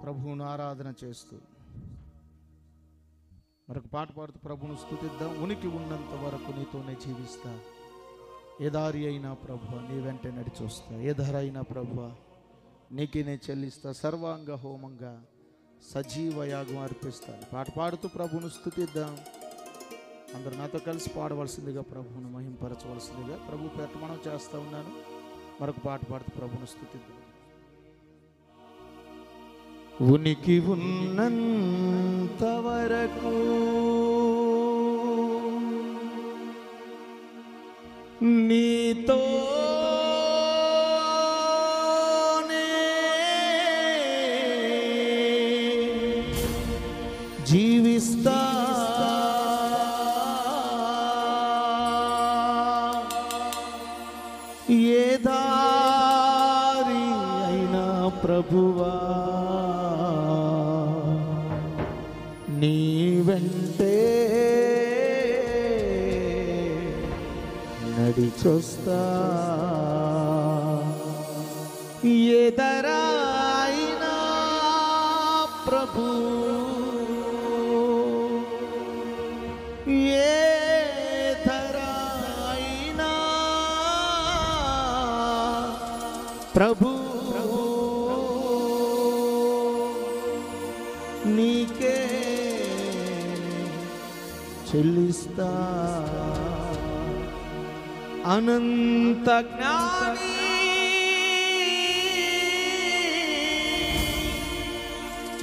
ప్రభువును ఆరాధన చేస్తూ మరొక పాట పాడుతూ ప్రభువును స్తుతిద్దాం. ఉనికి ఉన్నంత వరకు నీతోనే జీవిస్తా, ఏ దారి అయినా ప్రభువా నీ వెంటే నడిచొస్తా, ఏ ధర అయినా ప్రభువా నీకే నే చెల్లిస్తా, సర్వాంగ హోమంగా సజీవ యాగం అర్పిస్తాను. పాట పాడుతూ ప్రభువును స్తుతిద్దాం. అందరూ నాతో కలిసి పాడవలసిందిగా, ప్రభువును మహింపరచవలసిందిగా ప్రభు పేట మనం చేస్తూ ఉన్నాను. మరొక పాట పాడుతూ ప్రభువును స్తుతిద్దాం. ఉనికి ఉన్నంత వరకు నీతో జీవిస్తా, ఏ దారి అయినా ప్రభువా నీ వెంటే నడిచొస్తా, ఏ ధర అయినా ప్రభు, ఏ ధర అయినా ప్రభు నీకే చెల్లిస్తా. అనంత జ్ఞాని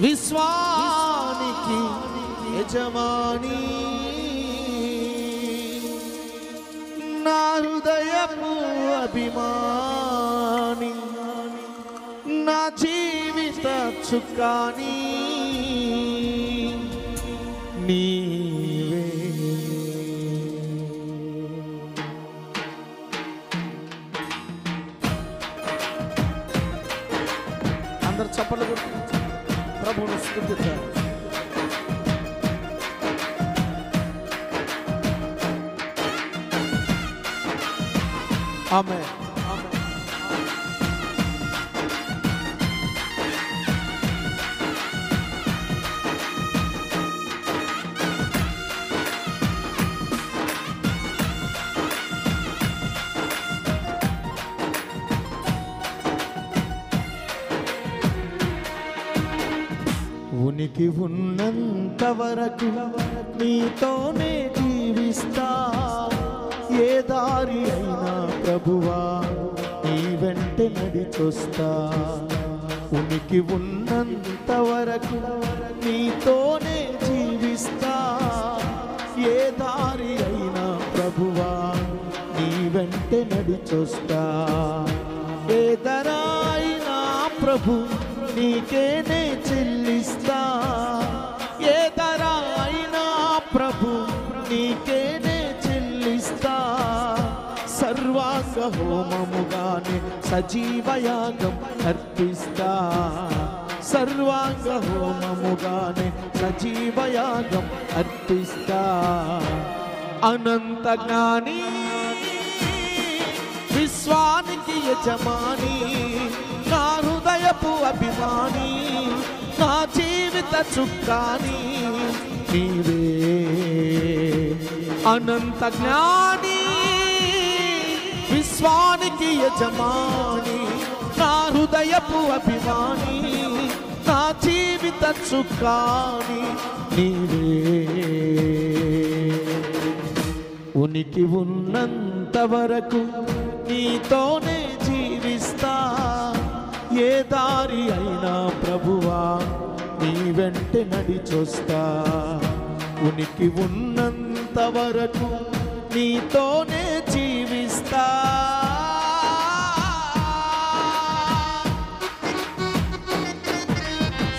విశ్వానికి యజమాని, నా హృదయపు అభిమాని, నా జీవిత చుక్కాని నీవే. అందరు చప్పట్లు కొట్టి ప్రభువును స్తుతిద్దాం. ఆమేన్. ఉనికి ఉన్నంత వరకు నీతోనే జీవిస్తా, ఏ దారి అయినా ప్రభువా నీ వెంటే నడిచొస్తా. ఉనికి ఉన్నంత వరకు నీతోనే జీవిస్తా, ఏ దారి అయినా ప్రభువా నీ వెంటే నడిచొస్తా, ఏ ధర అయినా ప్రభు నీకేనే చెల్లిస్తా, ఏ ధర అయినా ప్రభు నీకేనే చెల్లిస్తా. సర్వాంగ హోమముగానే సజీవయాగం అర్పిస్తా, సర్వాంగ హోమముగానే సజీవయాగం అర్పిస్తా. అనంత జ్ఞాని విశ్వానికి యజమాని, నా హృదయపు అభిమాని, నా జీవిత చుక్కాని నీవే. అనంత జ్ఞాని విశ్వానికి యజమాని, నా హృదయపు అభిమాని, నా జీవిత చుక్కాని నీవే. ఉనికి ఉన్నంత వరకు నీతోనే జీవిస్తా, ఏ దారి అయినా ప్రభువా నీ వెంటే నడిచొస్తా. ఉనికి ఉన్నంత వరకు నీతోనే జీవిస్తా.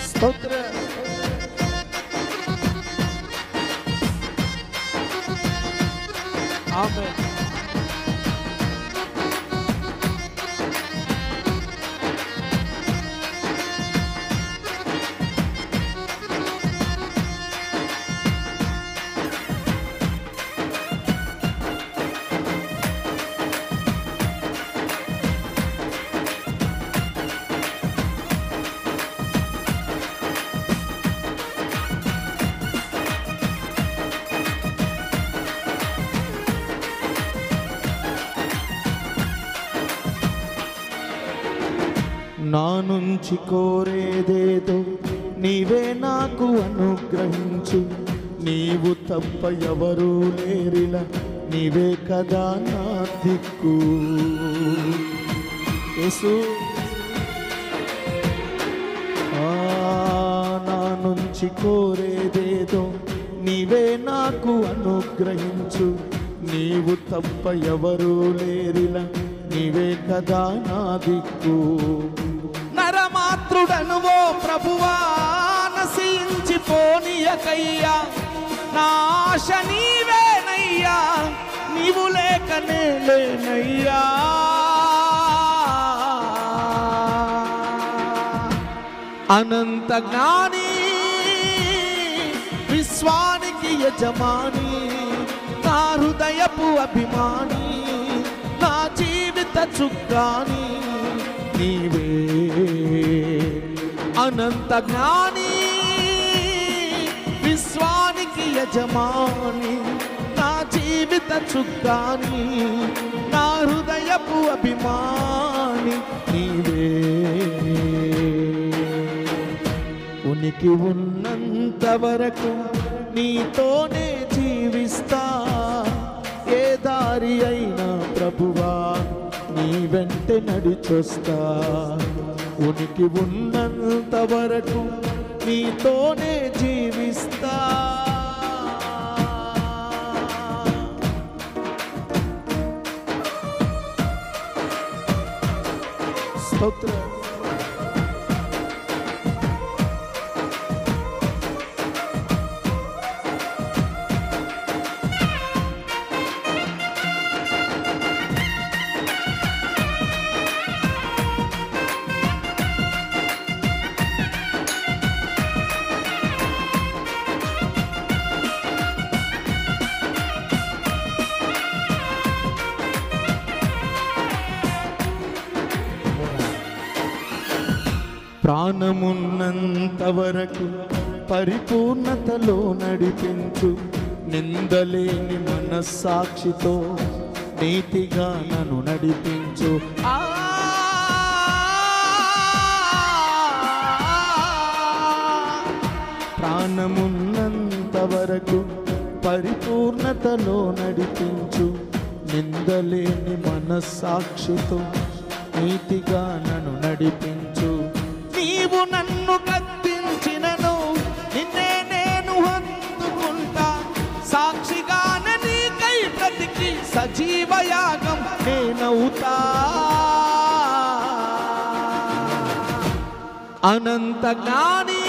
స్తోత్రం. ఆమేన్. నా నుంచి కోరేదేదో నీవే నాకు అనుగ్రహించు. నీవు తప్ప ఎవరూ లేరిలా, నీవే కదా నా దిక్కు. యేసు నా నుంచి కోరేదేదో నీవే నాకు అనుగ్రహించు. నీవు తప్ప ఎవరూ లేరిలా, నీవే కదా నా దిక్కు. నరమాత్రుడను ఓ ప్రభువా నశించిపోనీయకయ్యా, నా ఆశ నీవేనయ్యా, నీవు లేకనే లేనయ్యా. అనంత జ్ఞాని విశ్వానికి యజమాని, నా హృదయపు అభిమాని, నా జీవిత చుక్కాని నీవే. అనంత జ్ఞాని విశ్వానికి యజమాని, నా జీవిత చుక్కాని, నా హృదయపు అభిమాని నీవే. ఉనికి ఉన్నంత వరకు నీతోనే జీవిస్తా, ఏ దారి అయినా ప్రభువా నీ వెంట నడిచొస్తా. ఉనికి ఉన్నంత వరకు నీతోనే జీవిస్తా. స్తోత్రం. ప్రాణమున్నంత వరకు పరిపూర్ణతలో నడిపించు. నిందలేని మనస్సాక్షితో నీతిగా నన్ను నడిపించు. ప్రాణమున్నంత వరకు పరిపూర్ణతలో నడిపించు. నిందలేని మనస్సాక్షితో నీతిగా నన్ను నడిపించు. నీవు నన్ను గద్దించినను నిన్నే నేను హత్తుకుంటా, సాక్షిగానే నీకై బ్రతికి సజీవయాగం నేనవుతా. అనంత జ్ఞాని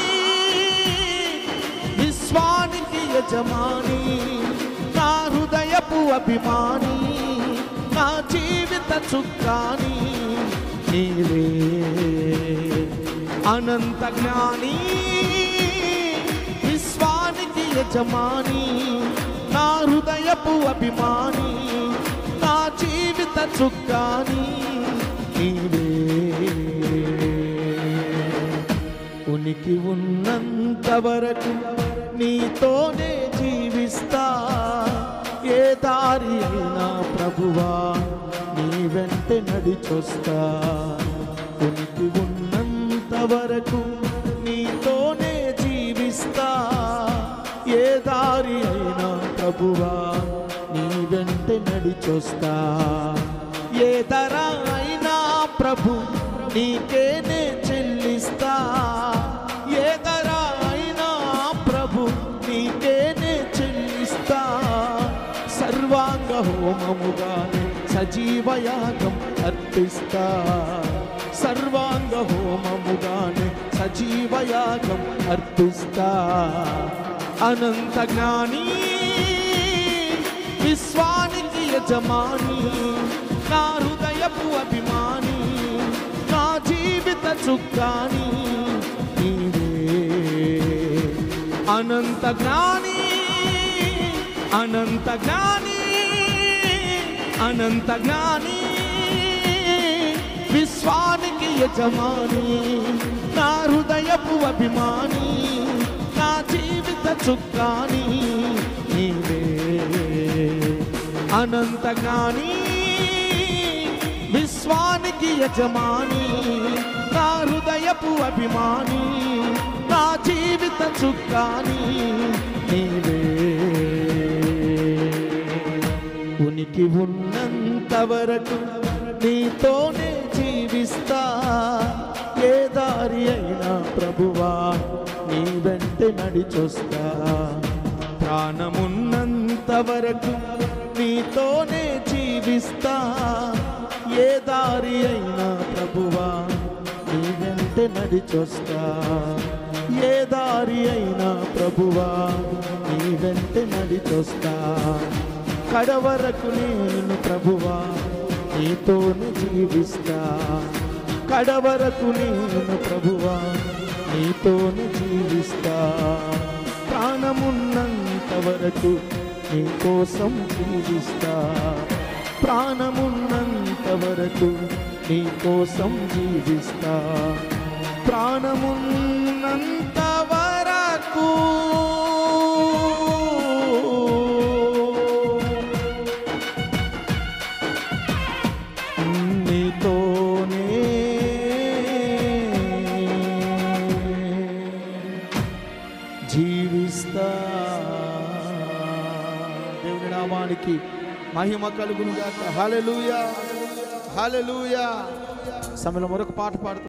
విశ్వానికి యజమాని, నా హృదయపు అభిమాని, నా జీవిత చుక్కాని నీవే. అనంత జ్ఞాని విశ్వానికి యజమాని, నా హృదయపు అభిమాని, నా జీవిత చుక్కాని నీవే. ఉనికి ఉన్నంత వరకు నీతోనే జీవిస్తా, ఏ దారి అయినా ప్రభువా నీ వెంట నడిచొస్తా. ఉనికి ఉన్నంత వరకు నీతోనే జీవిస్తా, ఏ దారి అయినా ప్రభువా నీ వెంట నడిచొస్తా. ఏ ధర అయినా ప్రభు నీకేనే చెల్లిస్తా, ఏ ధర అయినా ప్రభు నీకేనే చెల్లిస్తా. సర్వాంగ హోమముగానే సజీవయాగం అర్పిస్తా, సర్వాంగ హోమముగానే సజీవయాగం అర్పిస్తా. అనంత జ్ఞాని విశ్వానికి యజమాని, నా హృదయపు అభిమాని, నా జీవిత చుక్కాని నీవే. అనంత జ్ఞాని, అనంత జ్ఞాని, అనంత జ్ఞాని విశ్వానికి యజమాని, నా హృదయపు అభిమాని, నా జీవిత చుక్కాని నీవే. అనంత జ్ఞాని విశ్వానికి యజమాని, నా ప్రాణపు అభిమాని, నా జీవిత చుక్కాని నీవే. ఉనికి ఉన్నంత వరకు నీతోనే జీవిస్తా, ఏ దారి అయినా ప్రభువా నీ వెంట నడిచొస్తా. ప్రాణమున్నంత వరకు నీతోనే జీవిస్తా, ఏ దారి అయినా ప్రభువా నీ వెంట నడిచొస్తా. ఏ దారి అయినా ప్రభువా నీ వెంట నడిచొస్తా. కడవరకు నేను ప్రభువా నీతోనే జీవిస్తా. కడవరకు నేను ప్రభువా నీతోనే జీవిస్తా. ప్రాణమున్నంత వరకు నీ కోసం జీవిస్తా. ప్రాణమున్నంత వరకు నీ కోసం జీవిస్తా. ప్రాణమున్నంత వరకు నీతోనే జీవిస్తా. దేవుని నామానికి మహిమ కలుగును గాక. హల్లెలూయా, హల్లెలూయా. సమయంలో మరొక పాట పాడుతూ